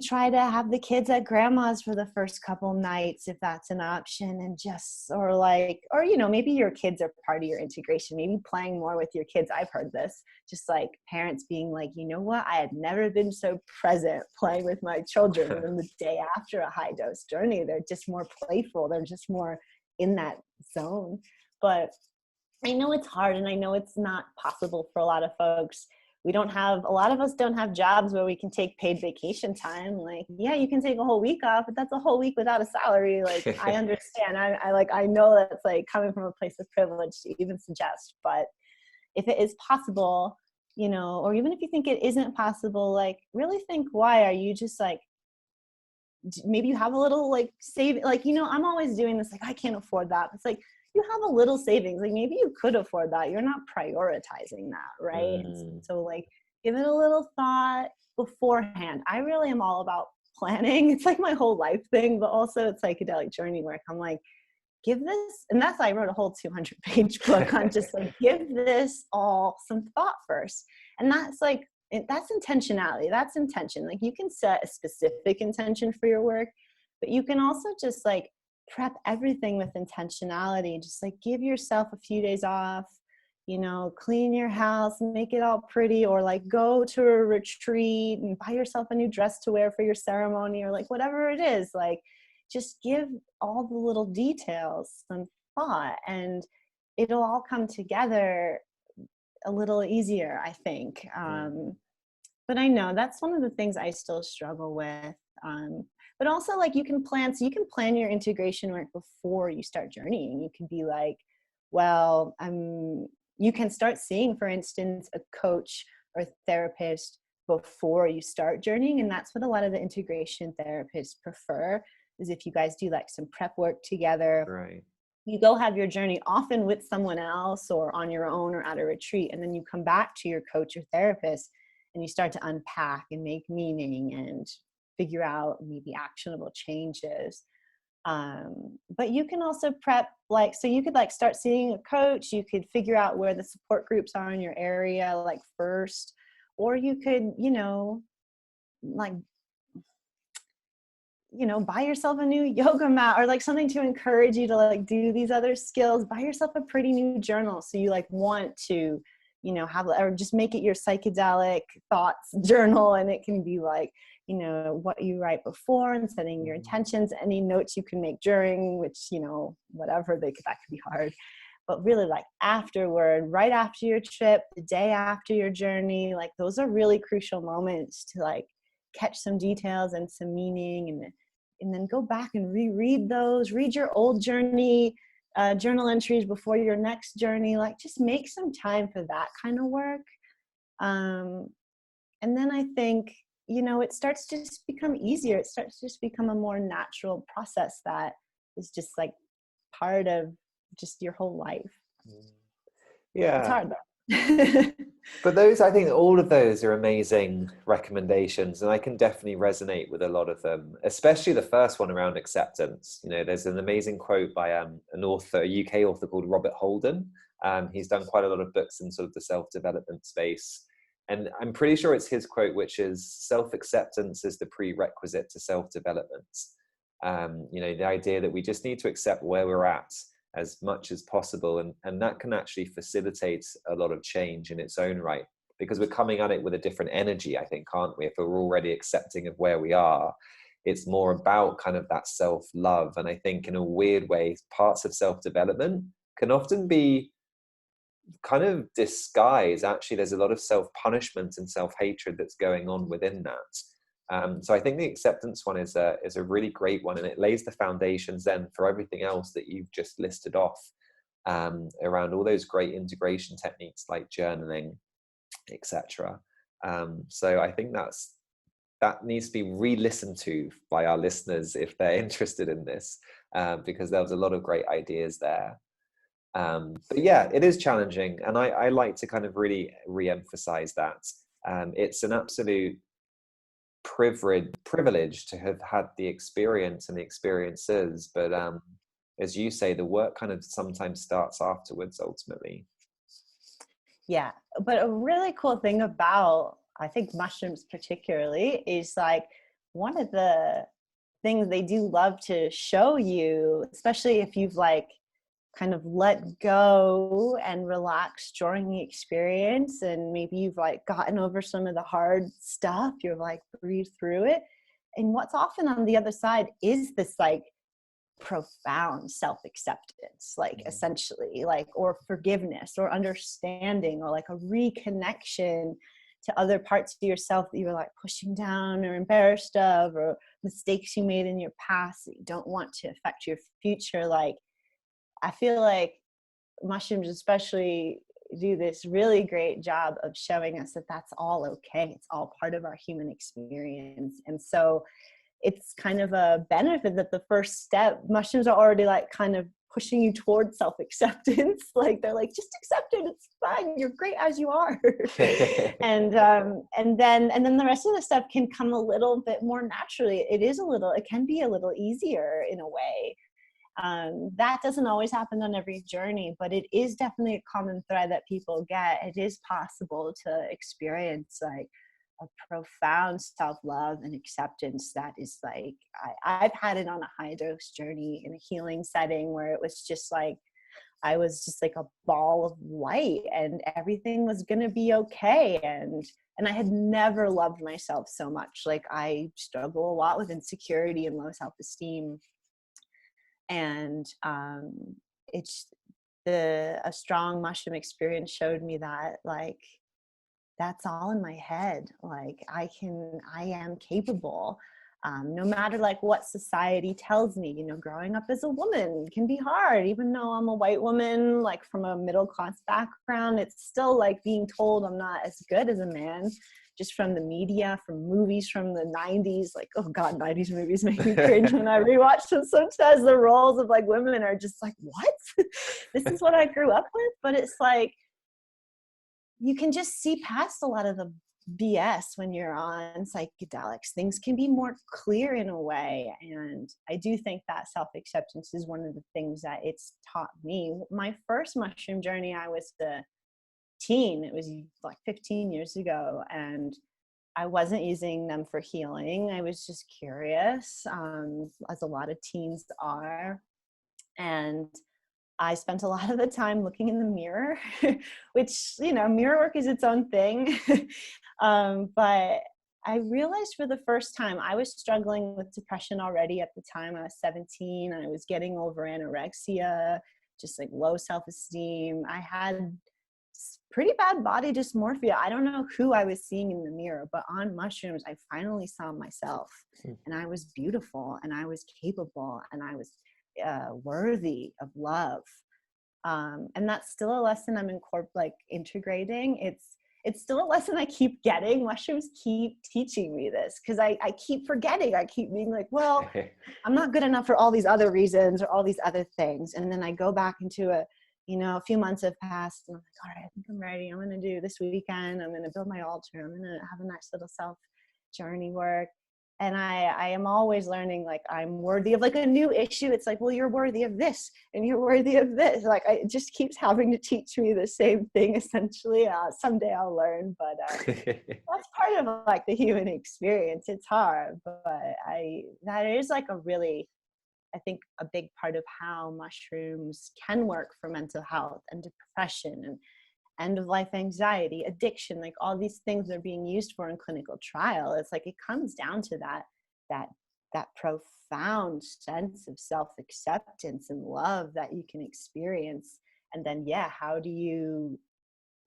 try to have the kids at grandma's for the first couple nights, if that's an option, and just, or like, or, you know, maybe your kids are part of your integration, maybe playing more with your kids. I've heard this, just like parents being like, you know what, I had never been so present playing with my children. And then the day after a high dose journey, they're just more playful. They're just more in that zone. But I know it's hard, and I know it's not possible for a lot of folks. A lot of us don't have jobs where we can take paid vacation time. Like, yeah, you can take a whole week off, but that's a whole week without a salary. Like, I understand. I know that's like coming from a place of privilege to even suggest, but if it is possible, you know, or even if you think it isn't possible, like, really think, why are you just like, maybe you have a little like save, like, you know, I'm always doing this, like, I can't afford that. It's like, you have a little savings, like maybe you could afford that. You're not prioritizing that, right? So like, give it a little thought beforehand. I really am all about planning. It's like my whole life thing, but also it's psychedelic journey work. I'm like, give this, and that's why I wrote a whole 200-page book on just like, give this all some thought first. And that's like, that's intentionality. That's intention. Like, you can set a specific intention for your work, but you can also just like prep everything with intentionality. Just like, give yourself a few days off, you know, clean your house, make it all pretty, or like go to a retreat and buy yourself a new dress to wear for your ceremony, or like whatever it is. Like, just give all the little details some thought, and it'll all come together a little easier, I think. But I know that's one of the things I still struggle with. But also, like, you can plan your integration work before you start journeying. You can be like, well, you can start seeing, for instance, a coach or therapist before you start journeying. And that's what a lot of the integration therapists prefer, is if you guys do like some prep work together. Right. You go have your journey, often with someone else or on your own or at a retreat, and then you come back to your coach or therapist and you start to unpack and make meaning and figure out maybe actionable changes. But you can also prep, like, so you could like start seeing a coach, you could figure out where the support groups are in your area, like, first, or you could, you know, like, you know, buy yourself a new yoga mat or like something to encourage you to like do these other skills. Buy yourself a pretty new journal, so you like want to, you know, have, or just make it your psychedelic thoughts journal, and it can be like, you know, what you write before and setting your intentions, any notes you can make during, which, you know, whatever, that could be hard. But really, like, afterward, right after your trip, the day after your journey, like, those are really crucial moments to like catch some details and some meaning, and then go back and reread those, read your old journey, journal entries before your next journey. Like, just make some time for that kind of work. And then I think, you know, it starts to just become easier. It starts to just become a more natural process that is just like part of just your whole life. Yeah. It's hard though. But those, I think all of those are amazing recommendations, and I can definitely resonate with a lot of them, especially the first one around acceptance. You know, there's an amazing quote by an author, a UK author called Robert Holden. He's done quite a lot of books in sort of the self-development space. And I'm pretty sure it's his quote, which is, self-acceptance is the prerequisite to self-development. You know, the idea that we just need to accept where we're at as much as possible, and that can actually facilitate a lot of change in its own right, because we're coming at it with a different energy, I think, can't we? If we're already accepting of where we are, it's more about kind of that self-love. And I think in a weird way, parts of self-development can often be kind of disguised. Actually, there's a lot of self-punishment and self-hatred that's going on within that. So I think the acceptance one is a really great one, and it lays the foundations then for everything else that you've just listed off, around all those great integration techniques like journaling, etc. So I think that needs to be re-listened to by our listeners if they're interested in this, because there was a lot of great ideas there. But yeah, it is challenging, and I like to kind of really re-emphasize that. It's an absolute privilege to have had the experience and the experiences, but as you say, the work kind of sometimes starts afterwards ultimately. Yeah. But a really cool thing about, I think, mushrooms particularly is like one of the things they do love to show you, especially if you've like kind of let go and relaxed during the experience, and maybe you've like gotten over some of the hard stuff, you're like breathe through it. And what's often on the other side is this like profound self-acceptance, like essentially, like, or forgiveness or understanding or like a reconnection to other parts of yourself that you were like pushing down or embarrassed of, or mistakes you made in your past that you don't want to affect your future. Like, I feel like mushrooms especially do this really great job of showing us that that's all okay. It's all part of our human experience. And so it's kind of a benefit that the first step, mushrooms are already like kind of pushing you towards self-acceptance. Like they're like, just accept it, it's fine, you're great as you are. and then the rest of the stuff can come a little bit more naturally. It can be a little easier in a way. That doesn't always happen on every journey, but it is definitely a common thread that people get. It is possible to experience like a profound self-love and acceptance that is like, I've had it on a high dose journey in a healing setting where it was just like, I was just like a ball of light and everything was going to be okay. And I had never loved myself so much. Like I struggle a lot with insecurity and low self-esteem. And it's a strong mushroom experience showed me that like, that's all in my head. Like I am capable. No matter like what society tells me, you know, growing up as a woman can be hard, even though I'm a white woman, like from a middle class background, it's still like being told I'm not as good as a man, just from the media, from movies from the 90s. Like, oh God, 90s movies make me cringe when I rewatch them. Sometimes the roles of like women are just like, what? This is what I grew up with? But it's like, you can just see past a lot of the BS when you're on psychedelics. Things can be more clear in a way. And I do think that self-acceptance is one of the things that it's taught me. My first mushroom journey, I was a teen. It was like 15 years ago. And I wasn't using them for healing. I was just curious, as a lot of teens are. And I spent a lot of the time looking in the mirror, which, you know, mirror work is its own thing. But I realized for the first time, I was struggling with depression already at the time. I was 17. I was getting over anorexia, just like low self-esteem. I had pretty bad body dysmorphia. I don't know who I was seeing in the mirror, but on mushrooms, I finally saw myself, and I was beautiful, and I was capable, and I was worthy of love. And that's still a lesson I'm integrating. It's still a lesson I keep getting. Mushrooms keep teaching me this because I keep forgetting. I keep being like, well, I'm not good enough for all these other reasons or all these other things. And then I go back into a few months have passed and I'm like, all right, I think I'm ready. I'm going to do this weekend. I'm going to build my altar. I'm going to have a nice little self journey work. And I am always learning, like, I'm worthy of like a new issue. It's like, well, you're worthy of this and you're worthy of this. Like, it just keeps having to teach me the same thing, essentially. Someday I'll learn, but that's part of like the human experience. It's hard, but that is like a really, I think, a big part of how mushrooms can work for mental health and depression and end of life anxiety, addiction, like all these things are being used for in clinical trial. It's like it comes down to that profound sense of self-acceptance and love that you can experience. And then, yeah, how do you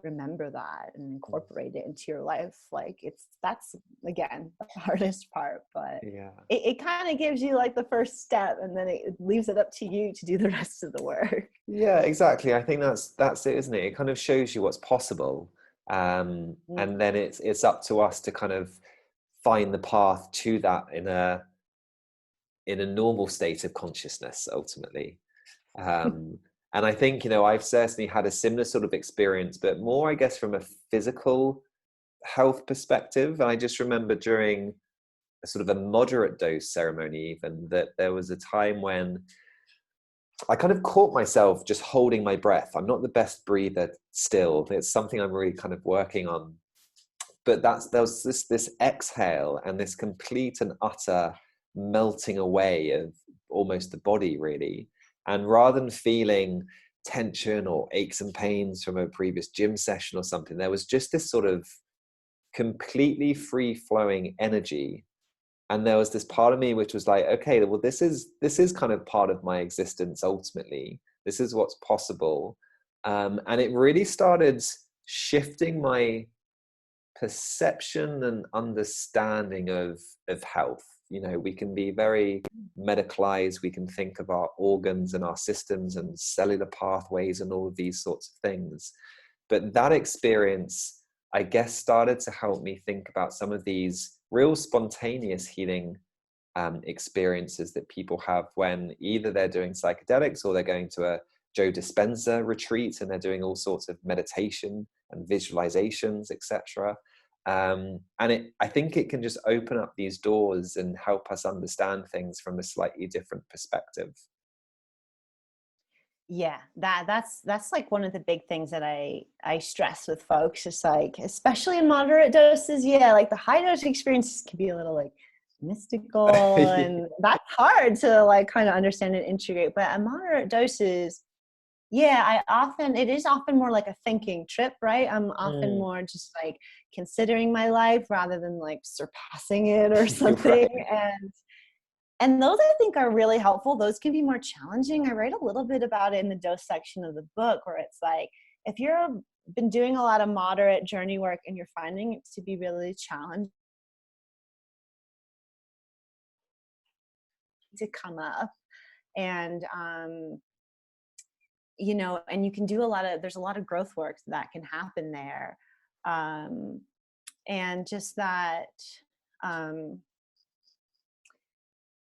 remember that and incorporate it into your life? Like that's again the hardest part, but Yeah. it kind of gives you like the first step, and then it leaves it up to you to do the rest of the work. Yeah, exactly. I think that's it, isn't it? It kind of shows you what's possible, and then it's up to us to kind of find the path to that in a normal state of consciousness, ultimately. And I think, I've certainly had a similar sort of experience, but more, I guess, from a physical health perspective. And I just remember during a sort of a moderate dose ceremony, even, that there was a time when I kind of caught myself just holding my breath. I'm not the best breather still. It's something I'm really kind of working on. But there was this exhale and this complete and utter melting away of almost the body, really. And rather than feeling tension or aches and pains from a previous gym session or something, there was just this sort of completely free flowing energy. And there was this part of me which was like, okay, well, this is kind of part of my existence ultimately. This is what's possible. And it really started shifting my perception and understanding of health. You know, we can be very medicalized. We can think of our organs and our systems and cellular pathways and all of these sorts of things. But that experience, I guess, started to help me think about some of these real spontaneous healing experiences that people have when either they're doing psychedelics or they're going to a Joe Dispenza retreat and they're doing all sorts of meditation and visualizations, etc. I think it can just open up these doors and help us understand things from a slightly different perspective. Yeah, that's like one of the big things that I stress with folks. It's like, especially in moderate doses, yeah, like the high dose experiences can be a little like mystical, and that's hard to like kind of understand and integrate. But at moderate doses, yeah, it is often more like a thinking trip, right? I'm often more just like considering my life rather than like surpassing it or something. Right. And those I think are really helpful. Those can be more challenging. I write a little bit about it in the dose section of the book, where it's like, if you're been doing a lot of moderate journey work and you're finding it to be really challenging to come up, and you know, and you can do there's a lot of growth work that can happen there. And just that,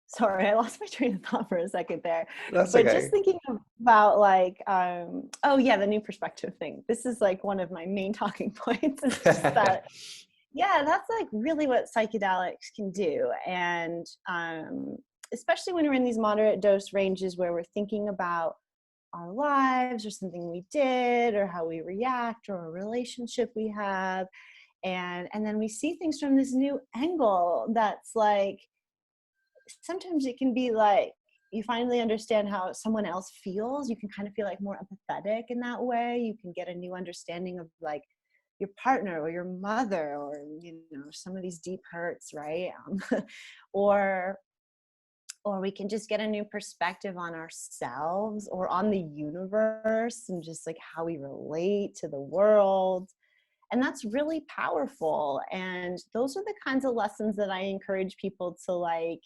sorry, I lost my train of thought for a second there. That's But just okay. thinking about like, oh yeah, the new perspective thing. This is like one of my main talking points. It's just that, yeah, that's like really what psychedelics can do. And especially when we're in these moderate dose ranges where we're thinking about our lives or something we did or how we react or a relationship we have. And then we see things from this new angle that's like, sometimes it can be like you finally understand how someone else feels. You can kind of feel like more empathetic in that way. You can get a new understanding of like your partner or your mother, or you know, some of these deep hurts, right? or we can just get a new perspective on ourselves or on the universe and just like how we relate to the world. And that's really powerful. And those are the kinds of lessons that I encourage people to like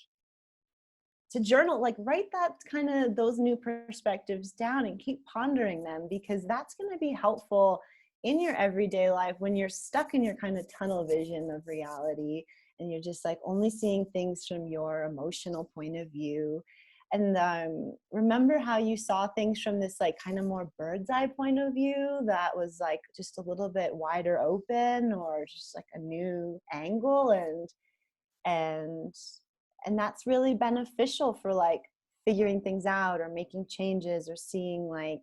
to journal, like write that kind of those new perspectives down and keep pondering them, because that's going to be helpful in your everyday life when you're stuck in your kind of tunnel vision of reality and you're just like only seeing things from your emotional point of view. And remember how you saw things from this like kind of more bird's eye point of view that was like just a little bit wider open or just like a new angle, and that's really beneficial for like figuring things out or making changes or seeing like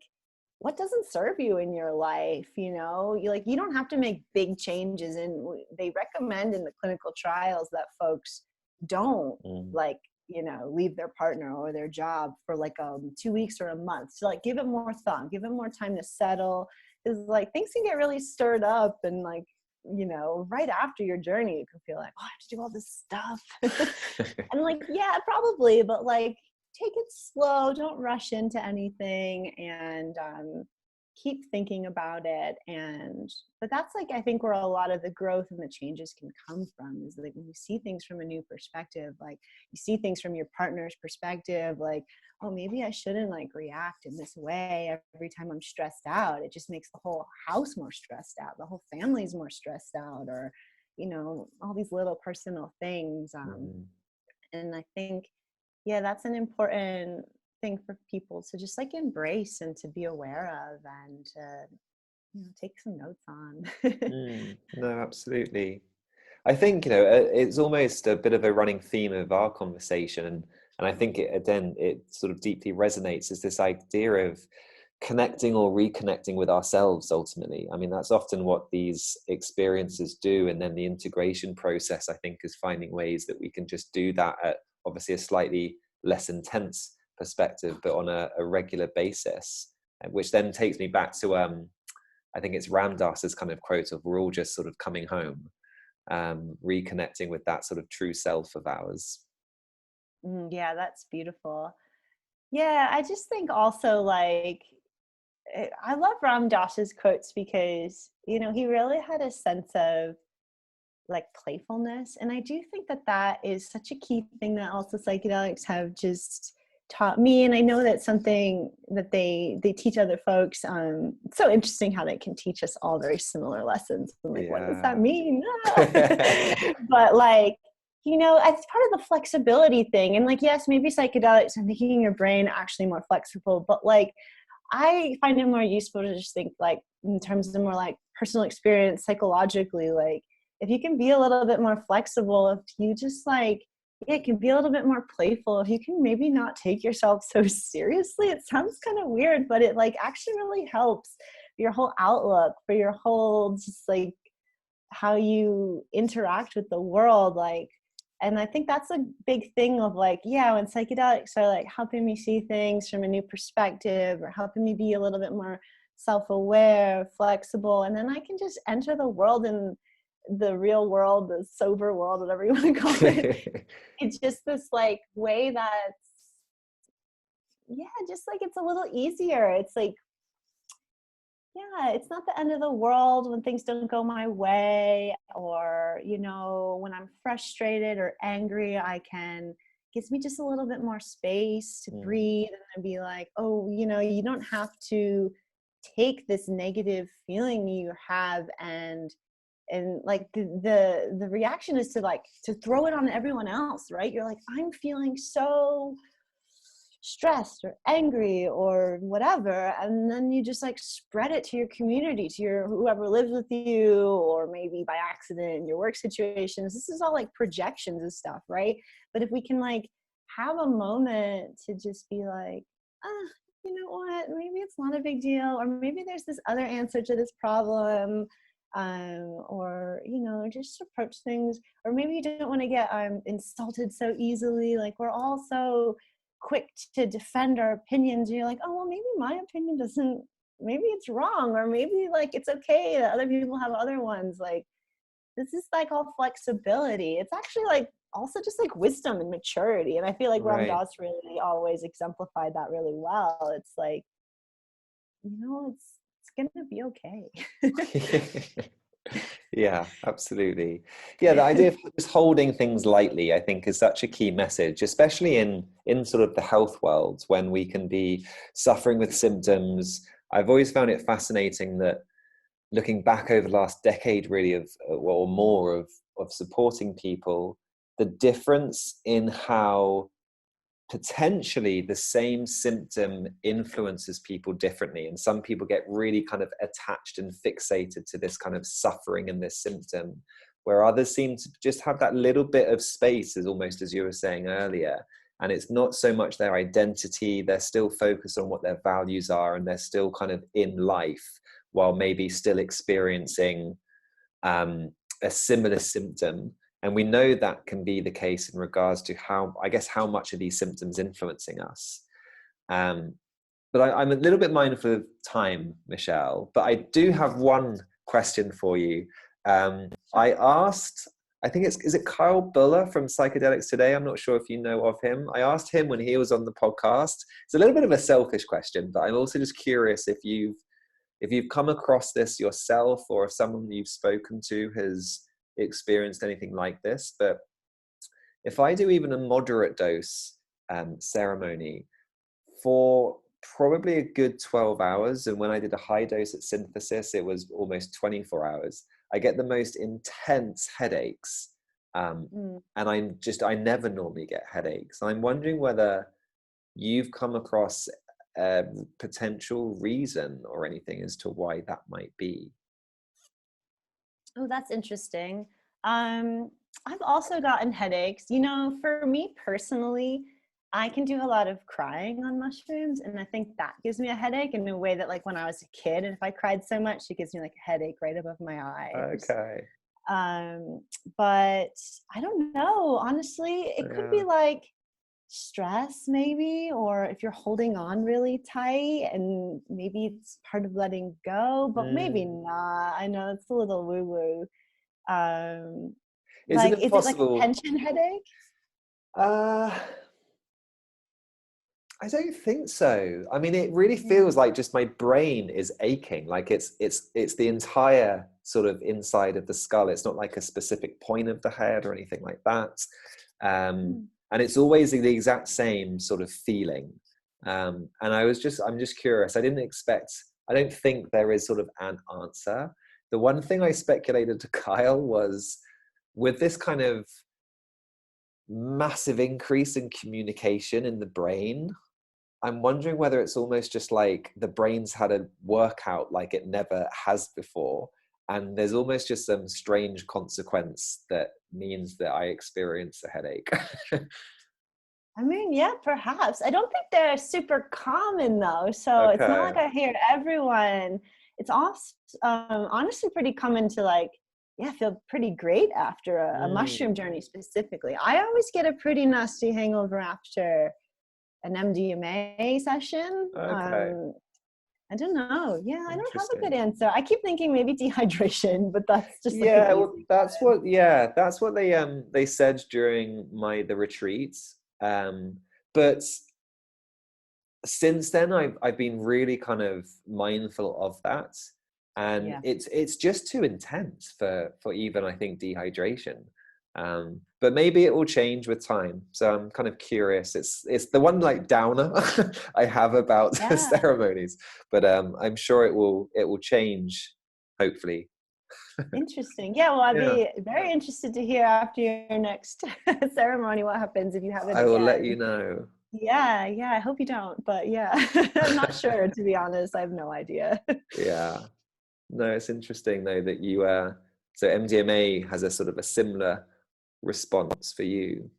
what doesn't serve you in your life. You know, you don't have to make big changes, and they recommend in the clinical trials that folks don't like, you know, leave their partner or their job for like 2 weeks or a month. So like give it more thought, give it more time to settle, because like things can get really stirred up, and like, you know, right after your journey you can feel like, oh, I have to do all this stuff. And like, yeah, probably, but like take it slow, don't rush into anything, and keep thinking about it. But that's like, I think where a lot of the growth and the changes can come from, is like when you see things from a new perspective, like you see things from your partner's perspective, like, oh, maybe I shouldn't like react in this way every time I'm stressed out. It just makes the whole house more stressed out, the whole family's more stressed out, or you know, all these little personal things. And I think, yeah, that's an important thing for people to just like embrace and to be aware of, and you know, take some notes on. No, absolutely. I think, you know, it's almost a bit of a running theme of our conversation, and And I think it sort of deeply resonates, is this idea of connecting or reconnecting with ourselves ultimately. I mean, that's often what these experiences do. And then the integration process, I think, is finding ways that we can just do that at obviously a slightly less intense perspective, but on a regular basis, which then takes me back to, I think it's Ram Dass's kind of quote of, we're all just sort of coming home, reconnecting with that sort of true self of ours. Yeah, that's beautiful. Yeah, I just think also like, I love Ram Dass's quotes because, you know, he really had a sense of like playfulness. And I do think that that is such a key thing that also psychedelics have just taught me. And I know that's something that they teach other folks. It's so interesting how they can teach us all very similar lessons. I'm like, what does that mean? But like, you know, it's part of the flexibility thing. And like, yes, maybe psychedelics are making your brain actually more flexible, but like, I find it more useful to just think like in terms of more like personal experience psychologically, like if you can be a little bit more flexible, if you just like, yeah, it can be a little bit more playful, if you can maybe not take yourself so seriously. It sounds kind of weird, but it like actually really helps your whole outlook, for your whole just like how you interact with the world. Like, and I think that's a big thing of like, yeah, when psychedelics are like helping me see things from a new perspective, or helping me be a little bit more self-aware, flexible, and then I can just enter the world, in the real world, the sober world, whatever you want to call it. It's just this like way that's, yeah, just like it's a little easier. It's like, yeah, it's not the end of the world when things don't go my way, or, you know, when I'm frustrated or angry, I can, gives me just a little bit more space to breathe and then be like, oh, you know, you don't have to take this negative feeling you have and like the reaction is to like to throw it on everyone else, right? You're like, I'm feeling so stressed or angry or whatever, and then you just like spread it to your community, to your whoever lives with you, or maybe by accident in your work situations. This is all like projections and stuff, right? But if we can like have a moment to just be like, ah, you know what, maybe it's not a big deal, or maybe there's this other answer to this problem, or, you know, just approach things, or maybe you don't want to get insulted so easily. Like we're all so quick to defend our opinions, and you're like, oh well, maybe my opinion doesn't, maybe it's wrong, or maybe like it's okay that other people have other ones. Like this is like all flexibility. It's actually like also just like wisdom and maturity, and I feel like Ram Right. Dass really always exemplified that really well. It's like, you know, it's gonna be okay. Yeah, absolutely. Yeah, the idea of just holding things lightly, I think, is such a key message, especially in sort of the health world, when we can be suffering with symptoms. I've always found it fascinating that, looking back over the last decade, really, of or more of supporting people, the difference in how potentially the same symptom influences people differently. And some people get really kind of attached and fixated to this kind of suffering and this symptom, where others seem to just have that little bit of space, as almost as you were saying earlier. And it's not so much their identity, they're still focused on what their values are, and they're still kind of in life while maybe still experiencing a similar symptom. And we know that can be the case in regards to how, I guess, how much are these symptoms influencing us. But I'm a little bit mindful of time, Michelle, but I do have one question for you. I asked, I think is it Kyle Buller from Psychedelics Today? I'm not sure if you know of him. I asked him when he was on the podcast. It's a little bit of a selfish question, but I'm also just curious if you've come across this yourself, or if someone you've spoken to has experienced anything like this. But if I do even a moderate dose ceremony for probably a good 12 hours, and when I did a high dose at Synthesis, it was almost 24 hours, I get the most intense headaches. And I never normally get headaches. I'm wondering whether you've come across a potential reason or anything as to why that might be. Oh, that's interesting. I've also gotten headaches. You know, for me personally, I can do a lot of crying on mushrooms, and I think that gives me a headache in a way that, like, when I was a kid, and if I cried so much, it gives me like a headache right above my eyes. Okay. But I don't know, honestly. It could Yeah. be like stress maybe, or if you're holding on really tight, and maybe it's part of letting go, but maybe Mm. not. I know it's a little woo woo. Is it Like, is it like a impossible? tension headache? Uh, I don't think so. I mean, it really Yeah. feels like just my brain is aching. Like it's the entire sort of inside of the skull. It's not like a specific point of the head or anything like that. Mm. And it's always the exact same sort of feeling. And I'm just curious. I don't think there is sort of an answer. The one thing I speculated to Kyle was, with this kind of massive increase in communication in the brain, I'm wondering whether it's almost just like the brain's had a workout like it never has before. And there's almost just some strange consequence that means that I experience a headache. I mean, yeah, perhaps. I don't think they're super common though. So it's not Okay. like I hear everyone. It's also honestly pretty common to, like, yeah, feel pretty great after a mushroom Mm, journey specifically. I always get a pretty nasty hangover after an MDMA session. okay. I don't know. Yeah, I don't have a good Interesting. answer. I keep thinking maybe dehydration, but that's just like an Yeah, well, easy that's what they said during the retreats. But since then I've been really kind of mindful of that, one. and Yeah. it's just too intense for even, I think, dehydration. But maybe it will change with time, so I'm kind of curious. It's the one like downer I have about the Yeah. ceremonies, but I'm sure it will change, hopefully. Interesting. Yeah, well, I'd Yeah, be very interested to hear after your next ceremony what happens if you have it I will let you again. know. Yeah, yeah, I hope you don't, but yeah, I'm not sure, to be honest. I have no idea. Yeah. No, it's interesting though that you so MDMA has a sort of a similar response for you.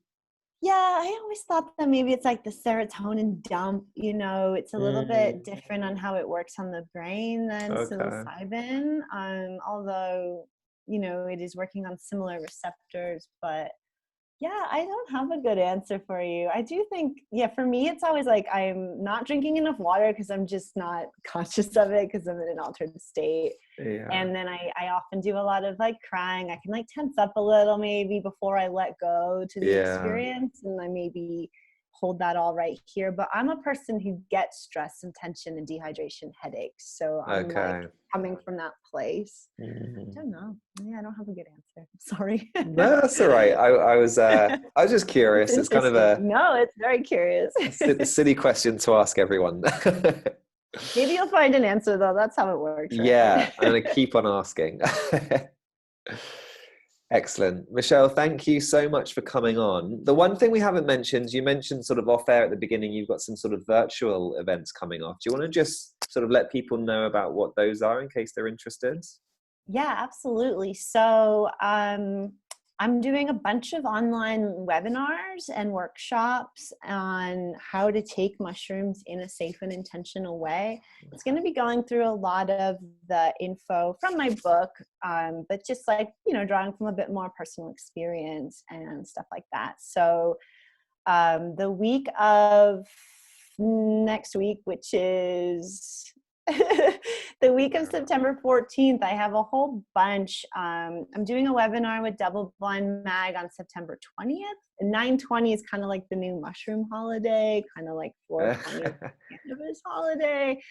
Yeah, I always thought that maybe it's like the serotonin dump, it's a little Mm, bit different on how it works on the brain than okay. psilocybin. Although, it is working on similar receptors, but yeah, I don't have a good answer for you. I do think, yeah, for me, it's always like I'm not drinking enough water because I'm just not conscious of it because I'm in an altered state. Yeah. And then I often do a lot of like crying. I can like tense up a little maybe before I let go to the Yeah. experience. And I maybe hold that all right here. But I'm a person who gets stress and tension and dehydration headaches. So I'm like Okay. coming from that place. I Mhm. don't know. Yeah, I don't have a good answer. Sorry. No, that's all right. I was just It's curious. It's kind of interesting. No, it's very curious. a silly question to ask everyone. Maybe you'll find an answer though. That's how it works, Yeah, right? I'm gonna keep on asking. Excellent. Michelle, thank you so much for coming on. The one thing we haven't mentioned, you mentioned sort of off air at the beginning, you've got some sort of virtual events coming off. Do you want to just sort of let people know about what those are in case they're interested? Yeah, absolutely. So I'm doing a bunch of online webinars and workshops on how to take mushrooms in a safe and intentional way. It's going to be going through a lot of the info from my book, but just like, drawing from a bit more personal experience and stuff like that. So the week of next week, which is the week of September 14th, I have a whole bunch. I'm doing a webinar with Double Blind Mag on September 20th. And 9/20 is kind of like the new mushroom holiday, kind of like 4/20 is the cannabis holiday.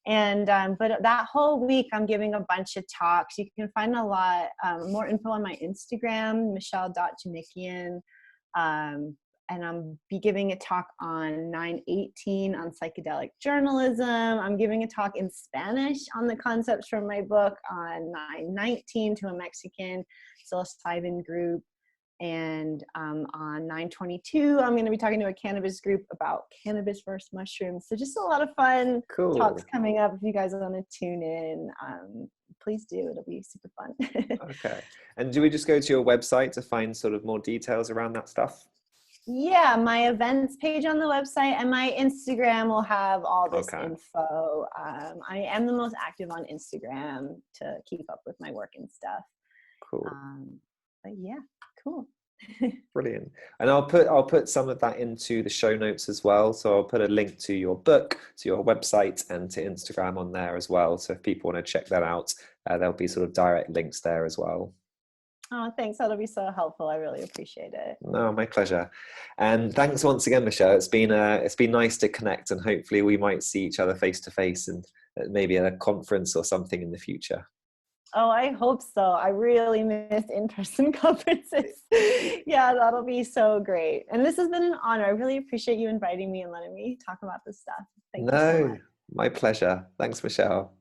And but that whole week I'm giving a bunch of talks. You can find a lot more info on my Instagram, Michelle.Janikan. And I'm be giving a talk on 9/18 on psychedelic journalism. I'm giving a talk in Spanish on the concepts from my book on 9/19 to a Mexican psilocybin group. And on 9/22, I'm going to be talking to a cannabis group about cannabis versus mushrooms. So just a lot of fun talks Cool. coming up. If you guys want to tune in, please do. It'll be super fun. Okay. And do we just go to your website to find sort of more details around that stuff? Yeah, my events page on the website and my Instagram will have all this Okay, info. I am the most active on Instagram to keep up with my work and stuff. cool. But yeah, cool. Brilliant. And I'll put some of that into the show notes as well. So I'll put a link to your book, to your website, and to Instagram on there as well. So if people want to check that out, there'll be sort of direct links there as well. Oh, thanks. That'll be so helpful. I really appreciate it. No, my pleasure. And thanks once again, Michelle. It's been nice to connect, and hopefully we might see each other face to face and maybe at a conference or something in the future. Oh, I hope so. I really miss in-person conferences. Yeah, that'll be so great. And this has been an honor. I really appreciate you inviting me and letting me talk about this stuff. Thank you so No, much. my pleasure. Thanks, Michelle.